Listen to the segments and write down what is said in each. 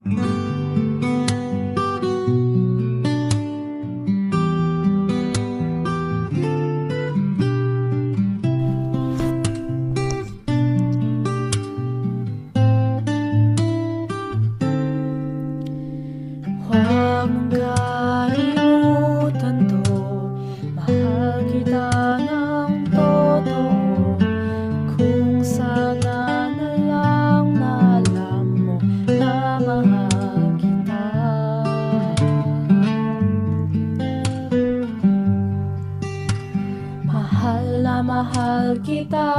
Huwag mong kalimutan 'to, mahal kita ng totoo. Kung sana na lang na alam mo na mahal kita. Mahal na mahal kita,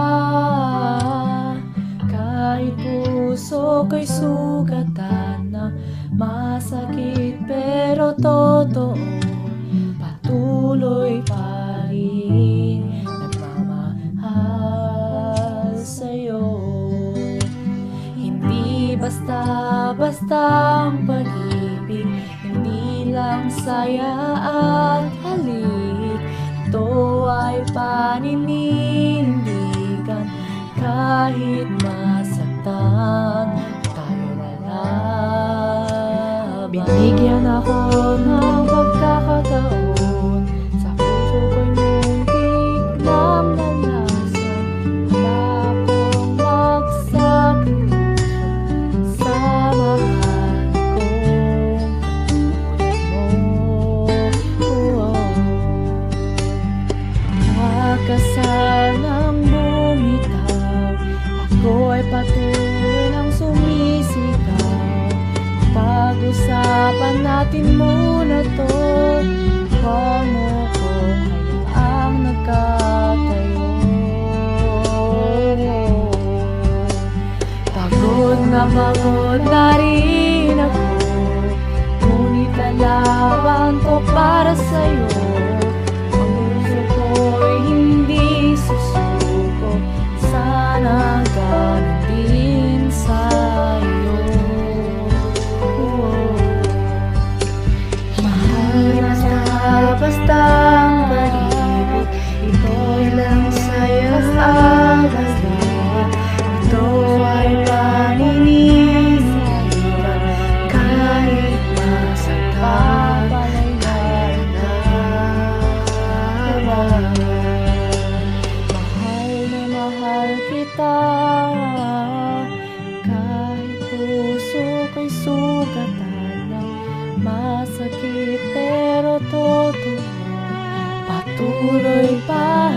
kahit puso ko'y sugatan na masakit pero totoo. Patuloy pa rin nagmamahal sa'yo. Hindi basta-bastang pag-ibig, hindi lang saya at halik. Ito ay paninindigan, kahit masaktan tayo lalaban. Binigyan ako ng pagkakataon, sa puso ko'y muntik na nalasan. Wala akong magsakripisyo sa mahal kong katulad mo. Huwag ka sanang bumitaw, ako'y patuloy lang sumisigaw. Pag-usapan natin muna 'to, huwag mo kong hayaang nagkatayo. Pagod na rin ako, ngunit lalaban to para sa'yo. Ang puso ko'y hindi susuko, sana ganun din sa'yo. Mahal bastang pag-ibig, ito'y lang saya at halik. Ito ay paninindigan, kahit masaktan tayo lalaban. Mahal na mahal kita, kahit puso ko'y sugatan na masakit pero totoo. Patuloy pa